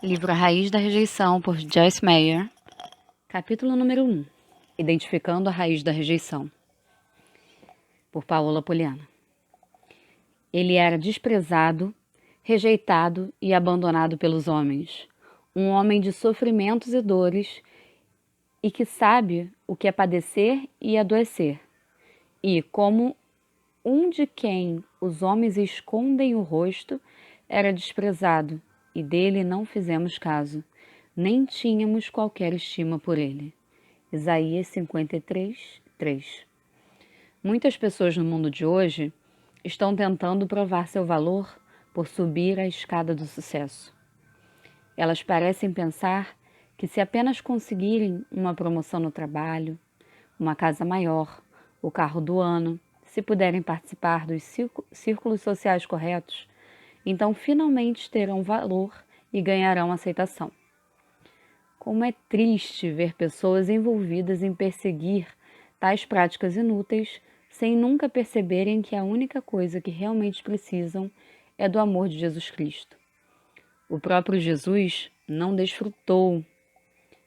Livro A Raiz da Rejeição, por Joyce Meyer. Capítulo número 1. Identificando a Raiz da Rejeição, por Paola Poliana. Ele era desprezado, rejeitado e abandonado pelos homens. Um homem de sofrimentos e dores e que sabe o que é padecer e adoecer. E, como um de quem os homens escondem o rosto, era desprezado, e dele não fizemos caso, nem tínhamos qualquer estima por ele. Isaías 53, 3. Muitas pessoas no mundo de hoje estão tentando provar seu valor por subir a escada do sucesso. Elas parecem pensar que se apenas conseguirem uma promoção no trabalho, uma casa maior, o carro do ano, se puderem participar dos círculos sociais corretos, então finalmente terão valor e ganharão aceitação. Como é triste ver pessoas envolvidas em perseguir tais práticas inúteis sem nunca perceberem que a única coisa que realmente precisam é do amor de Jesus Cristo. O próprio Jesus não desfrutou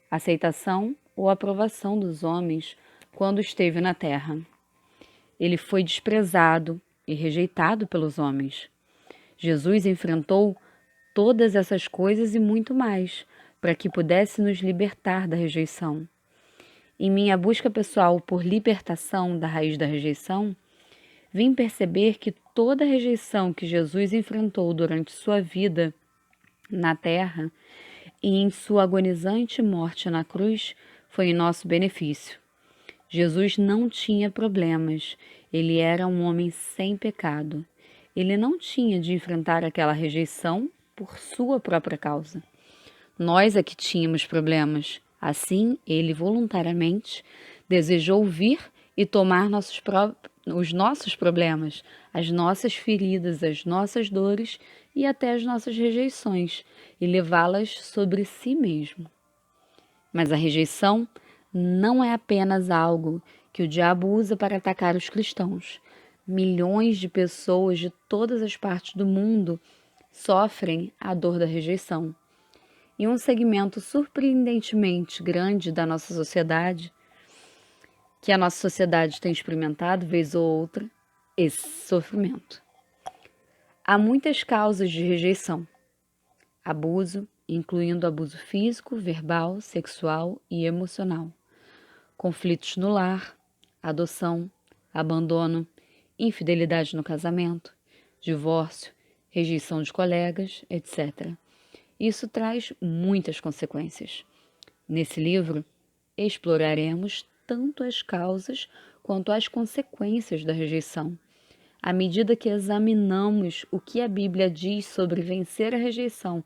aceitação ou aprovação dos homens quando esteve na terra. Ele foi desprezado e rejeitado pelos homens. Jesus enfrentou todas essas coisas e muito mais, para que pudesse nos libertar da rejeição. Em minha busca pessoal por libertação da raiz da rejeição, vim perceber que toda a rejeição que Jesus enfrentou durante sua vida na terra e em sua agonizante morte na cruz foi em nosso benefício. Jesus não tinha problemas, ele era um homem sem pecado. Ele não tinha de enfrentar aquela rejeição por sua própria causa. Nós é que tínhamos problemas. Assim, ele voluntariamente desejou vir e tomar os nossos problemas, as nossas feridas, as nossas dores e até as nossas rejeições e levá-las sobre si mesmo. Mas a rejeição não é apenas algo que o diabo usa para atacar os cristãos. Milhões de pessoas de todas as partes do mundo sofrem a dor da rejeição. E um segmento surpreendentemente grande da nossa sociedade, que a nossa sociedade tem experimentado vez ou outra, esse sofrimento. Há muitas causas de rejeição. Abuso, incluindo abuso físico, verbal, sexual e emocional. Conflitos no lar, adoção, abandono, infidelidade no casamento, divórcio, rejeição de colegas, etc. Isso traz muitas consequências. Nesse livro, exploraremos tanto as causas quanto as consequências da rejeição. À medida que examinamos o que a Bíblia diz sobre vencer a rejeição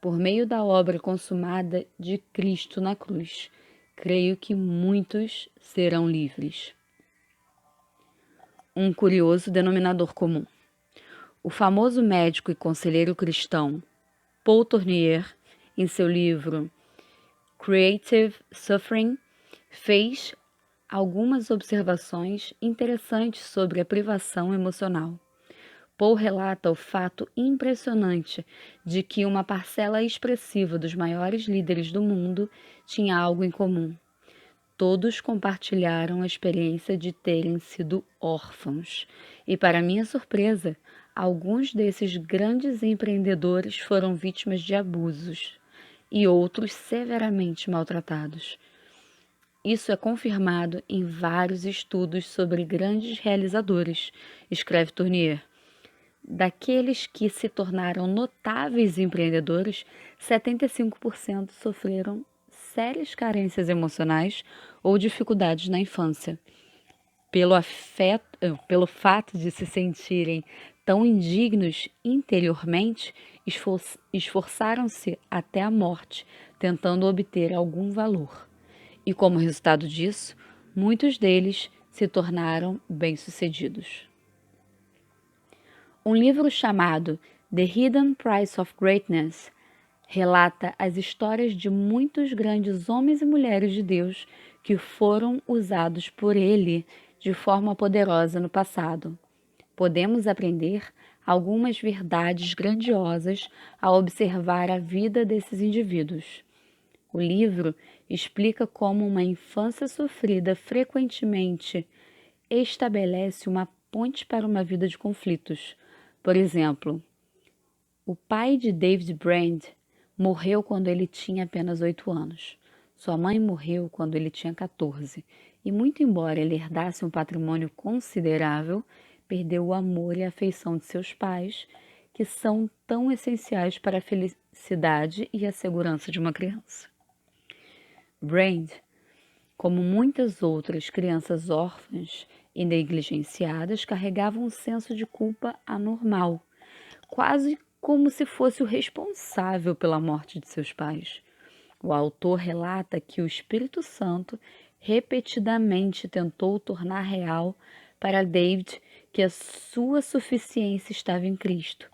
por meio da obra consumada de Cristo na cruz, creio que muitos serão livres. Um curioso denominador comum. O famoso médico e conselheiro cristão Paul Tournier, em seu livro Creative Suffering, fez algumas observações interessantes sobre a privação emocional. Paul relata o fato impressionante de que uma parcela expressiva dos maiores líderes do mundo tinha algo em comum. Todos compartilharam a experiência de terem sido órfãos. E, para minha surpresa, alguns desses grandes empreendedores foram vítimas de abusos e outros severamente maltratados. Isso é confirmado em vários estudos sobre grandes realizadores, escreve Tournier. Daqueles que se tornaram notáveis empreendedores, 75% sofreram sérias carências emocionais ou dificuldades na infância. Pelo fato de se sentirem tão indignos interiormente, esforçaram-se até a morte, tentando obter algum valor. E como resultado disso, muitos deles se tornaram bem-sucedidos. Um livro chamado The Hidden Price of Greatness relata as histórias de muitos grandes homens e mulheres de Deus que foram usados por ele de forma poderosa no passado. Podemos aprender algumas verdades grandiosas ao observar a vida desses indivíduos. O livro explica como uma infância sofrida frequentemente estabelece uma ponte para uma vida de conflitos. Por exemplo, o pai de David Brand morreu quando ele tinha apenas 8 anos. Sua mãe morreu quando ele tinha 14, e muito embora ele herdasse um patrimônio considerável, perdeu o amor e a afeição de seus pais, que são tão essenciais para a felicidade e a segurança de uma criança. Brand, como muitas outras crianças órfãs e negligenciadas, carregava um senso de culpa anormal, quase como se fosse o responsável pela morte de seus pais. O autor relata que o Espírito Santo repetidamente tentou tornar real para David que a sua suficiência estava em Cristo.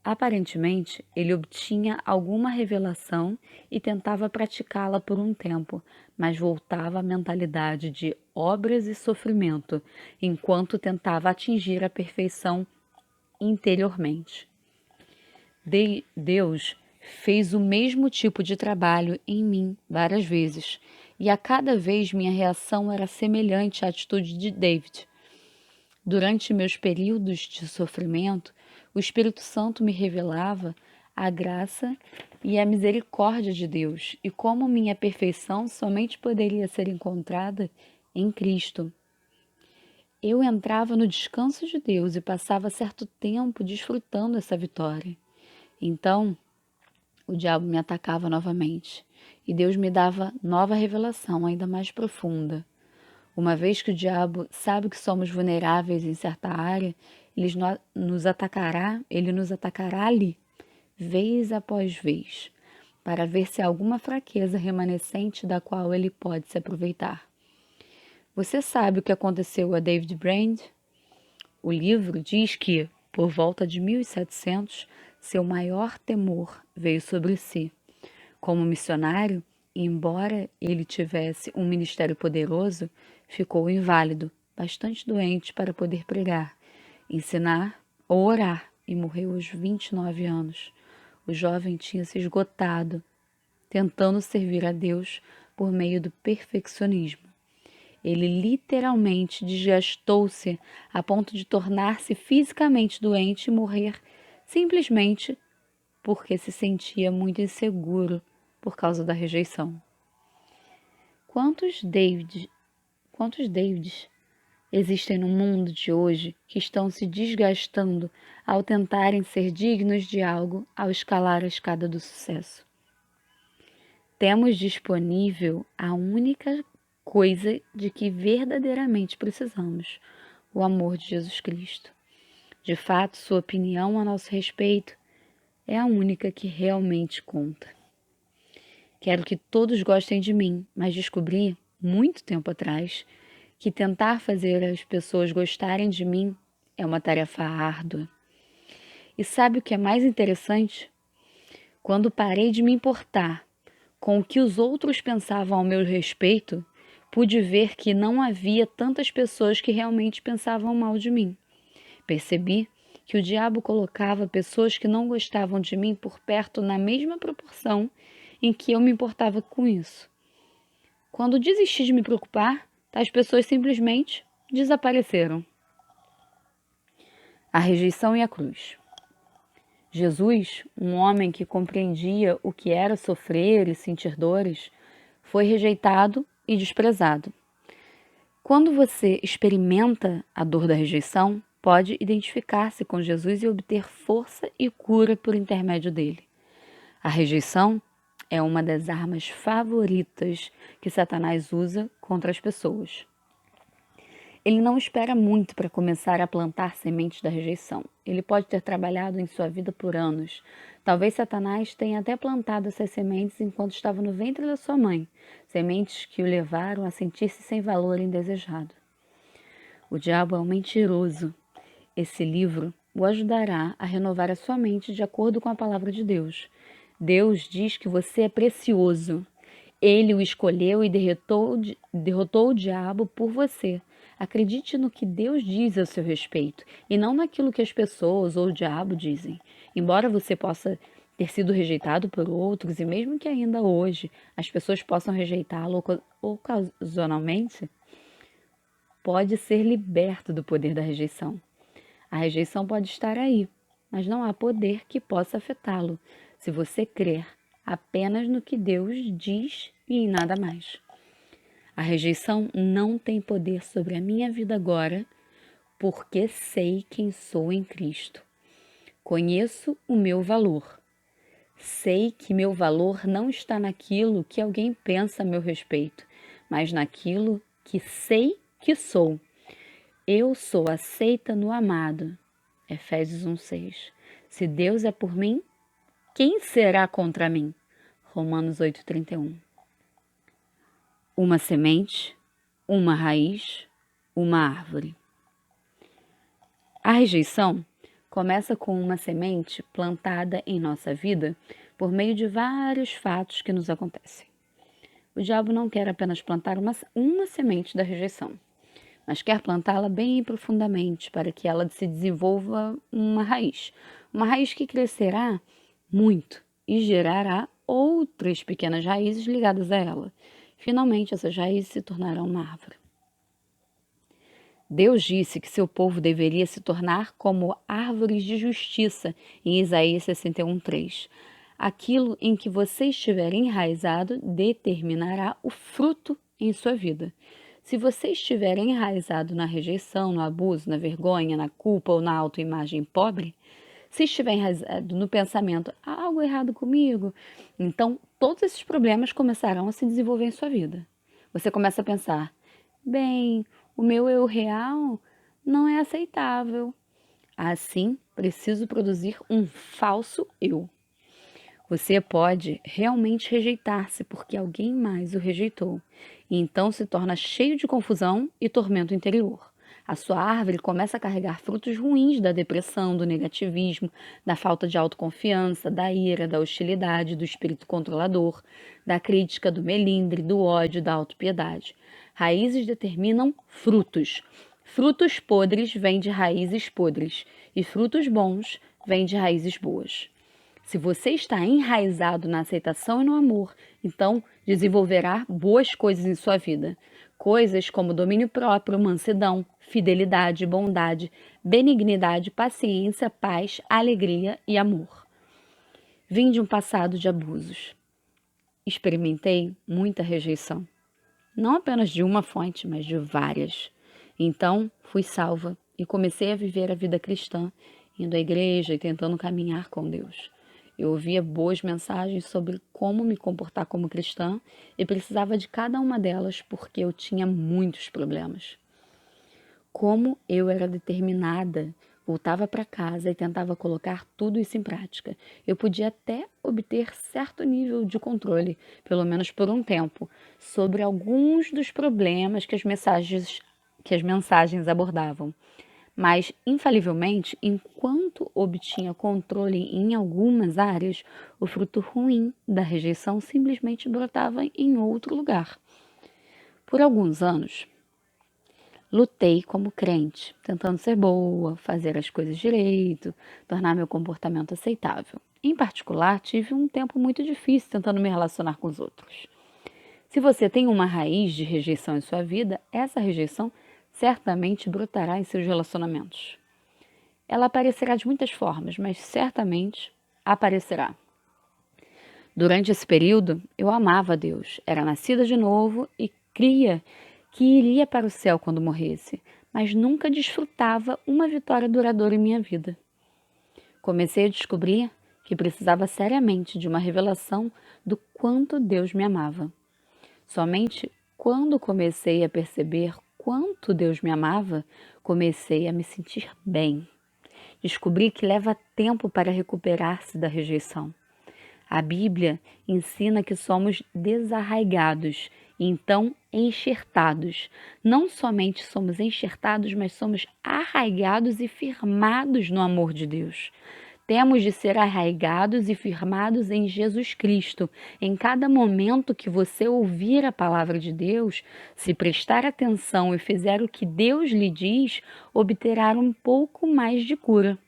Aparentemente, ele obtinha alguma revelação e tentava praticá-la por um tempo, mas voltava à mentalidade de obras e sofrimento, enquanto tentava atingir a perfeição interiormente. Deus fez o mesmo tipo de trabalho em mim várias vezes, e a cada vez minha reação era semelhante à atitude de David. Durante meus períodos de sofrimento, o Espírito Santo me revelava a graça e a misericórdia de Deus e como minha perfeição somente poderia ser encontrada em Cristo. Eu entrava no descanso de Deus e passava certo tempo desfrutando essa vitória. Então, o diabo me atacava novamente e Deus me dava nova revelação ainda mais profunda. Uma vez que o diabo sabe que somos vulneráveis em certa área, ele nos atacará ali, vez após vez, para ver se há alguma fraqueza remanescente da qual ele pode se aproveitar. Você sabe o que aconteceu a David Brand? O livro diz que, por volta de 1700, seu maior temor veio sobre si. Como missionário, embora ele tivesse um ministério poderoso, ficou inválido, bastante doente para poder pregar, ensinar ou orar, e morreu aos 29 anos. O jovem tinha se esgotado, tentando servir a Deus por meio do perfeccionismo. Ele literalmente desgastou-se a ponto de tornar-se fisicamente doente e morrer simplesmente porque se sentia muito inseguro por causa da rejeição. Quantos Davids existem no mundo de hoje que estão se desgastando ao tentarem ser dignos de algo ao escalar a escada do sucesso? Temos disponível a única coisa de que verdadeiramente precisamos, o amor de Jesus Cristo. De fato, sua opinião a nosso respeito é a única que realmente conta. Quero que todos gostem de mim, mas descobri, muito tempo atrás, que tentar fazer as pessoas gostarem de mim é uma tarefa árdua. E sabe o que é mais interessante? Quando parei de me importar com o que os outros pensavam ao meu respeito, pude ver que não havia tantas pessoas que realmente pensavam mal de mim. Percebi que o diabo colocava pessoas que não gostavam de mim por perto na mesma proporção em que eu me importava com isso. Quando desisti de me preocupar, tais pessoas simplesmente desapareceram. A rejeição e a cruz. Jesus, um homem que compreendia o que era sofrer e sentir dores, foi rejeitado e desprezado. Quando você experimenta a dor da rejeição, pode identificar-se com Jesus e obter força e cura por intermédio dele. A rejeição é uma das armas favoritas que Satanás usa contra as pessoas. Ele não espera muito para começar a plantar sementes da rejeição. Ele pode ter trabalhado em sua vida por anos. Talvez Satanás tenha até plantado essas sementes enquanto estava no ventre da sua mãe, sementes que o levaram a sentir-se sem valor e indesejado. O diabo é um mentiroso. Esse livro o ajudará a renovar a sua mente de acordo com a palavra de Deus. Deus diz que você é precioso. Ele o escolheu e derrotou o diabo por você, Acredite no que Deus diz a seu respeito e não naquilo que as pessoas ou o diabo dizem. Embora você possa ter sido rejeitado por outros e mesmo que ainda hoje as pessoas possam rejeitá-lo ocasionalmente, pode ser liberto do poder da rejeição. A rejeição pode estar aí, mas não há poder que possa afetá-lo, se você crer apenas no que Deus diz e em nada mais. A rejeição não tem poder sobre a minha vida agora, porque sei quem sou em Cristo. Conheço o meu valor. Sei que meu valor não está naquilo que alguém pensa a meu respeito, mas naquilo que sei que sou. Eu sou aceita no amado. Efésios 1:6. Se Deus é por mim, quem será contra mim? Romanos 8:31. Uma semente, uma raiz, uma árvore. A rejeição começa com uma semente plantada em nossa vida por meio de vários fatos que nos acontecem. O diabo não quer apenas plantar uma semente da rejeição, mas quer plantá-la bem profundamente para que ela se desenvolva uma raiz que crescerá muito e gerará outras pequenas raízes ligadas a ela. Finalmente, essas raízes se tornarão uma árvore. Deus disse que seu povo deveria se tornar como árvores de justiça, em Isaías 61:3. Aquilo em que você estiver enraizado determinará o fruto em sua vida. Se você estiver enraizado na rejeição, no abuso, na vergonha, na culpa ou na autoimagem pobre, se estiver enraizado no pensamento, há algo errado comigo, então todos esses problemas começarão a se desenvolver em sua vida. Você começa a pensar, bem, o meu eu real não é aceitável. Assim, preciso produzir um falso eu. Você pode realmente rejeitar-se porque alguém mais o rejeitou, e então se torna cheio de confusão e tormento interior. A sua árvore começa a carregar frutos ruins da depressão, do negativismo, da falta de autoconfiança, da ira, da hostilidade, do espírito controlador, da crítica, do melindre, do ódio, da autopiedade. Raízes determinam frutos. Frutos podres vêm de raízes podres, e frutos bons vêm de raízes boas. Se você está enraizado na aceitação e no amor, então desenvolverá boas coisas em sua vida. Coisas como domínio próprio, mansidão, fidelidade, bondade, benignidade, paciência, paz, alegria e amor. Vim de um passado de abusos. Experimentei muita rejeição. Não apenas de uma fonte, mas de várias. Então, fui salva e comecei a viver a vida cristã, indo à igreja e tentando caminhar com Deus. Eu ouvia boas mensagens sobre como me comportar como cristã e precisava de cada uma delas porque eu tinha muitos problemas. Como eu era determinada, voltava para casa e tentava colocar tudo isso em prática. Eu podia até obter certo nível de controle, pelo menos por um tempo, sobre alguns dos problemas que as mensagens abordavam. Mas, infalivelmente, enquanto obtinha controle em algumas áreas, o fruto ruim da rejeição simplesmente brotava em outro lugar. Por alguns anos, lutei como crente, tentando ser boa, fazer as coisas direito, tornar meu comportamento aceitável. Em particular, tive um tempo muito difícil tentando me relacionar com os outros. Se você tem uma raiz de rejeição em sua vida, essa rejeição certamente brotará em seus relacionamentos. Ela aparecerá de muitas formas, mas certamente aparecerá. Durante esse período, eu amava a Deus, era nascida de novo e cria que iria para o céu quando morresse, mas nunca desfrutava uma vitória duradoura em minha vida. Comecei a descobrir que precisava seriamente de uma revelação do quanto Deus me amava. Somente quando comecei a perceber quanto Deus me amava, comecei a me sentir bem. Descobri que leva tempo para recuperar-se da rejeição. A Bíblia ensina que somos desarraigados e então enxertados. Não somente somos enxertados, mas somos arraigados e firmados no amor de Deus. Temos de ser arraigados e firmados em Jesus Cristo. Em cada momento que você ouvir a palavra de Deus, se prestar atenção e fizer o que Deus lhe diz, obterá um pouco mais de cura.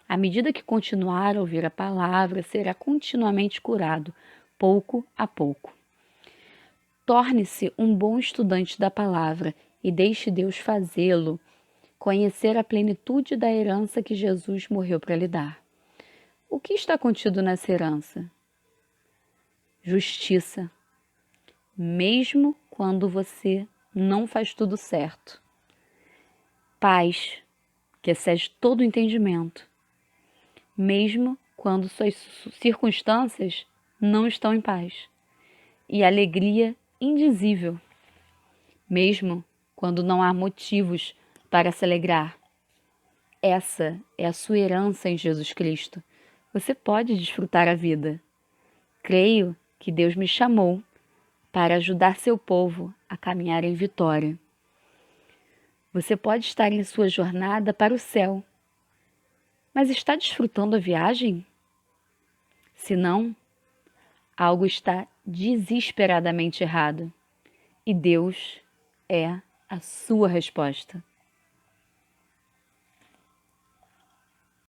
À medida que continuar a ouvir a palavra, será continuamente curado, pouco a pouco. Torne-se um bom estudante da palavra e deixe Deus fazê-lo conhecer a plenitude da herança que Jesus morreu para lhe dar. O que está contido nessa herança? Justiça, mesmo quando você não faz tudo certo. Paz, que excede todo entendimento, mesmo quando suas circunstâncias não estão em paz. E alegria indizível, mesmo quando não há motivos para se alegrar. Essa é a sua herança em Jesus Cristo. Você pode desfrutar a vida. Creio que Deus me chamou para ajudar seu povo a caminhar em vitória. Você pode estar em sua jornada para o céu, mas está desfrutando a viagem? Se não, algo está desesperadamente errado e Deus é a sua resposta.